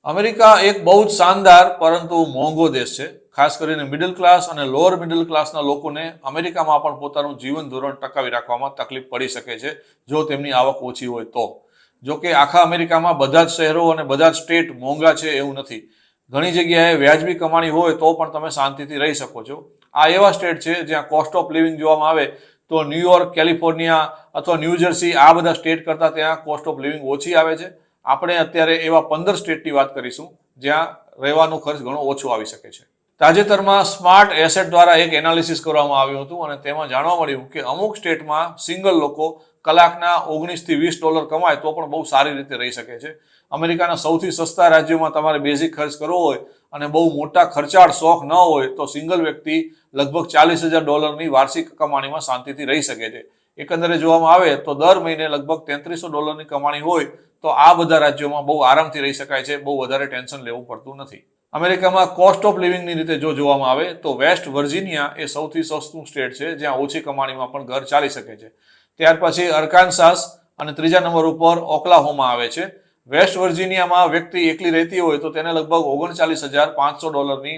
America એક બહુ જ શાનદાર પરંતુ મોંઘો દેશ છે. ખાસ કરીને મિડલ ક્લાસ અને લોઅર મિડલ ક્લાસના લોકોને અમેરિકામાં પણ પોતાનું જીવન ધોરણ ટકાવી રાખવામાં તકલીફ પડી શકે છે જો તેમની આવક ઓછી હોય તો. જો કે આખા અમેરિકામાં બધા જ શહેરો અને બધા જ સ્ટેટ મોંઘા છે એવું નથી. ઘણી જગ્યાએ વ્યાજબી કમાણી હોય તો પણ તમે શાંતિથી રહી શકો છો. આ એવા સ્ટેટ છે જ્યાં કોસ્ટ ઓફ લિવિંગ જોવામાં આવે તો ન્યુયોર્ક, કેલિફોર્નિયા અથવા ન્યૂજર્સી આ બધા સ્ટેટ કરતાં ત્યાં કોસ્ટ ઓફ લિવિંગ ઓછી આવે છે. આપણે અત્યારે એવા 15 સ્ટેટની વાત કરીશું જ્યાં રહેવાનો ખર્ચ ઘણો ઓછો આવી શકે છે. તાજેતરમાં સ્માર્ટ એસેટ દ્વારા એક એનાલિસિસ કરવામાં આવ્યું હતું અને તેમાં જાણવા મળ્યું કે અમુક સ્ટેટમાં સિંગલ લોકો કલાકના 19 થી $20 કમાય તો પણ બહુ સારી રીતે રહી શકે છે. અમેરિકાના સૌથી સસ્તા રાજ્યોમાં તમારે બેઝિક ખર્ચ કરવો હોય અને બહુ મોટા ખર્ચાળ શોખ ન હોય તો સિંગલ વ્યક્તિ લગભગ $40,000ની વાર્ષિક કમાણીમાં શાંતિથી રહી શકે છે. એકંદરે જોવામાં આવે તો દર મહિને લગભગ $3300ની કમાણી હોય તો આ બધા રાજ્યોમાં બહુ આરામથી રહી શકાય છે, બહુ વધારે ટેન્શન લેવું પડતું નથી. અમેરિકામાં કોસ્ટ ઓફ લિવિંગની રીતે જો જોવામાં આવે તો વેસ્ટ વર્જિનિયા એ સૌથી સસ્તું સ્ટેટ છે જ્યાં ઓછી કમાણીમાં પણ ઘર ચાલી શકે છે. ત્યાર પછી અરકાનસાસ અને ત્રીજા નંબર ઉપર ઓકલાહોમા આવે છે. વેસ્ટ વર્જિનિયામાં વ્યક્તિ એકલી રહેતી હોય તો તેને લગભગ $39,500ની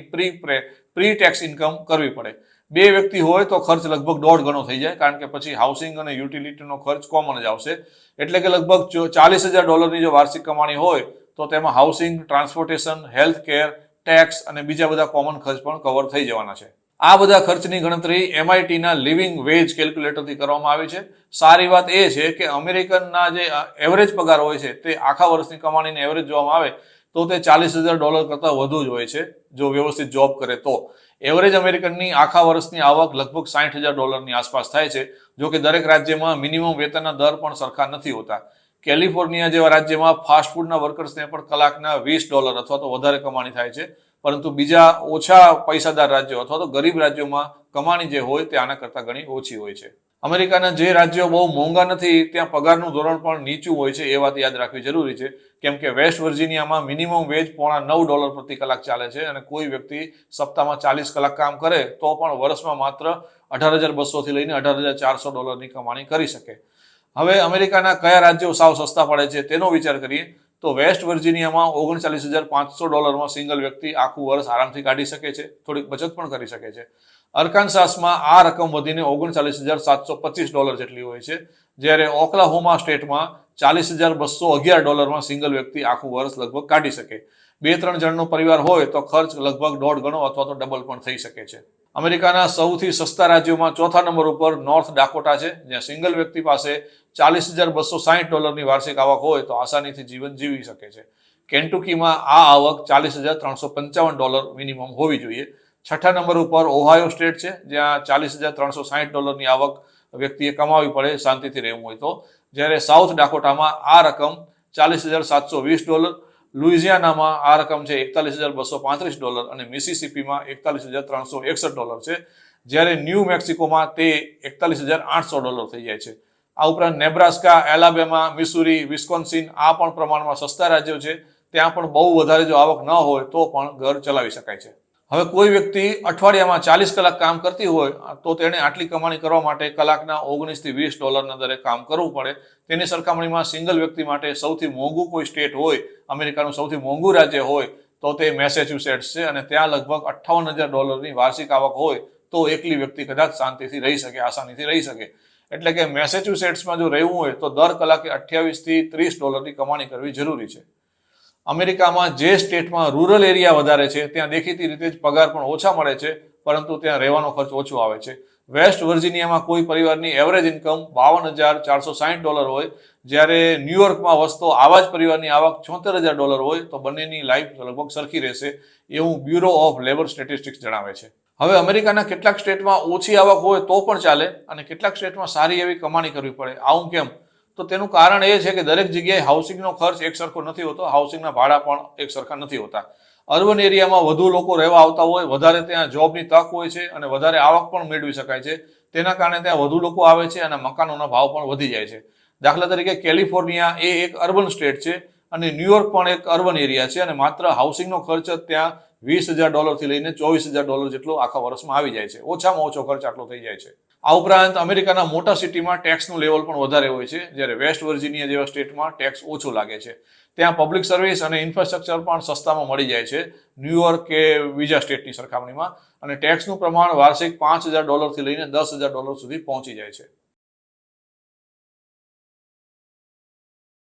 પ્રી ટેક્સ ઇન્કમ કરવી પડે. બે વ્યક્તિ હોય તો ખર્ચ લગભગ 1.5 ગણો થઈ જાય કારણ કે પછી હાઉસિંગ અને યુટિલિટીનો ખર્ચ કોમન જ આવશે. એટલે કે લગભગ $40,000ની જો વાર્ષિક કમાણી હોય તો તેમાં housing, transportation, health care, tax અને બીજા બધા કોમન ખર્ચ પણ કવર થઈ જવાના છે. આ બધા ખર્ચની ગણતરી MITના લિવિંગ વેજ કેલ્ક્યુલેટરથી કરવામાં આવી છે. સારી વાત એ છે કે અમેરિકનના જે એવરેજ પગાર હોય છે તે આખા વર્ષની કમાણીને એવરેજ જોવામાં આવે તો તે $40,000 કરતાં વધુ જ હોય છે જો વ્યવસ્થિત જોબ કરે તો. એવરેજ અમેરિકનની આખા વર્ષની આવક લગભગ $60,000ની આસપાસ થાય છે. જો કે દરેક રાજ્યમાં મિનિમમ વેતનના દર પણ સરખા નથી હોતા. કેલિફોર્નિયા જેવા રાજ્યમાં ફાસ્ટ ફૂડના વર્કર્સને પણ કલાકના $20 અથવા તો વધારે કમાણી થાય છે. પરંતુ બીજા ઓછા પૈસાદાર રાજ્યો અથવા તો ગરીબ રાજ્યોમાં કમાણી જે હોય તે આના કરતાં ઘણી ઓછી હોય છે. અમેરિકાના જે રાજ્યો બહુ મોંઘા નથી ત્યાં પગારનું ધોરણ પણ નીચું હોય છે એ વાત યાદ રાખવી જરૂરી છે. કેમ કે વેસ્ટ વર્જિનિયામાં મિનિમમ વેજ $9 પ્રતિ કલાક ચાલે છે અને કોઈ વ્યક્તિ સપ્તાહમાં 40 કલાક કામ કરે તો પણ વર્ષમાં માત્ર $18,200 થી લઈને $18,400ની કમાણી કરી શકે. હવે અમેરિકાના કયા રાજ્યો સાવ સસ્તા પડે છે તેનો વિચાર કરીએ તો વેસ્ટ વર્જિનિયામાં $39,500માં સિંગલ વ્યક્તિ આખું વર્ષ આરામથી કાઢી શકે છે, થોડીક બચત પણ કરી શકે છે. અરકાનસાસમાં આ રકમ વધીને $39,725 જેટલી હોય છે, જ્યારે ઓકલાહોમા સ્ટેટમાં $40,211માં સિંગલ વ્યક્તિ આખું વર્ષ લગભગ કાઢી શકે. 2-3 જણનો પરિવાર હોય તો ખર્ચ લગભગ 1.5 ગણો અથવા તો ડબલ પણ થઈ શકે છે. અમેરિકાના સૌથી સસ્તા રાજ્યોમાં ચોથા નંબર ઉપર નોર્થ ડાકોટા છે, જ્યાં સિંગલ વ્યક્તિ પાસે $40,260ની વાર્ષિક આવક હોય તો આસાનીથી જીવન જીવી શકે છે. કેન્ટુકીમાં આ આવક $40,355 મિનિમમ હોવી જોઈએ. છઠ્ઠા નંબર ઉપર ઓહાયો સ્ટેટ છે, જ્યાં $40,360ની આવક વ્યક્તિએ કમાવી પડે શાંતિથી રહેવું હોય તો, જ્યારે સાઉથ ડાકોટામાં આ રકમ $40,720, લુઇઝિયાનામાં આ રકમ છે $41,235 અને મિસિસિપીમાં $41,361 છે, જ્યારે ન્યૂ મેક્સિકોમાં તે $41,800 થઈ જાય છે. આ ઉપરાંત નેબ્રાસ્કા, એલાબામા, મિસુરી, વિસ્કોન્સિન આ પણ પ્રમાણમાં સસ્તા રાજ્યો છે. ત્યાં પણ બહુ વધારે જો આવક ન હોય તો પણ ઘર ચલાવી શકાય છે. હવે કોઈ વ્યક્તિ અઠવાડિયામાં 40 કલાક કામ કરતી હોય તો તેણે આટલી કમાણી કરવા માટે કલાકના $19 થી $20 દરે કામ કરવું પડે. તેની સરખામણીમાં સિંગલ વ્યક્તિ માટે સૌથી મોંઘું કોઈ સ્ટેટ હોય, અમેરિકાનું સૌથી મોંઘું રાજ્ય હોય તો તે મેસેચ્યુસેટ્સ છે અને ત્યાં લગભગ $58,000ની વાર્ષિક આવક હોય તો એકલી વ્યક્તિ કદાચ શાંતિથી રહી શકે, આસાનીથી રહી શકે. એટલે કે મેસેચ્યુસેટ્સમાં જો રહેવું હોય તો દર કલાકે $28 થી $30ની કમાણી કરવી જરૂરી છે. અમેરિકામાં જે સ્ટેટમાં રૂરલ એરિયા વધારે છે ત્યાં દેખીતી રીતે જ પગાર પણ ઓછા મળે છે, પરંતુ ત્યાં રહેવાનો ખર્ચ ઓછો આવે છે. વેસ્ટ વર્જિનિયામાં કોઈ પરિવારની એવરેજ ઇન્કમ $52,460 હોય, જ્યારે ન્યુયોર્કમાં વસતો આવા જ પરિવારની આવક $74,000 હોય તો બંનેની લાઈફ લગભગ સરખી રહેશે એવું બ્યુરો ઓફ લેબર સ્ટેટિસ્ટિક્સ જણાવે છે. હવે અમેરિકાના કેટલાક સ્ટેટમાં ઓછી આવક હોય તો પણ ચાલે અને કેટલાક સ્ટેટમાં સારી એવી કમાણી કરવી પડે. આવું કેમ? તો તેનું કારણ એ છે કે દરેક જગ્યાએ હાઉસિંગનો ખર્ચ એક સરખો નથી હોતો, હાઉસિંગના ભાડા પણ એક સરખા નથી હોતા. અર્બન એરિયામાં વધુ લોકો રહેવા આવતા હોય, વધારે ત્યાં જોબની તક હોય છે અને વધારે આવક પણ મેળવી શકાય છે. તેના કારણે ત્યાં વધુ લોકો આવે છે અને મકાનોના ભાવ પણ વધી જાય છે. દાખલા તરીકે કેલિફોર્નિયા એ એક અર્બન સ્ટેટ છે અને ન્યુયોર્ક પણ એક અર્બન એરિયા છે અને માત્ર હાઉસિંગનો ખર્ચ જ ત્યાં $20,000 થી લઈને $24,000 જેટલો આખા વર્ષમાં આવી જાય છે. ઓછામાં ઓછો ખર્ચ આટલો થઈ જાય છે. આ ઉપરાંત અમેરિકાના મોટા સિટીમાં ટેક્સનું લેવલ પણ વધારે હોય છે, જ્યારે વેસ્ટ વર્જિનિયા જેવા સ્ટેટમાં ટેક્સ ઓછો લાગે છે. ત્યાં પબ્લિક સર્વિસ અને ઇન્ફ્રાસ્ટ્રક્ચર પણ સસ્તામાં મળી જાય છે ન્યુયોર્ક કે બીજા સ્ટેટની સરખામણીમાં, અને ટેક્સનું પ્રમાણ વાર્ષિક $5,000 થી લઈને $10,000 સુધી પહોંચી જાય છે.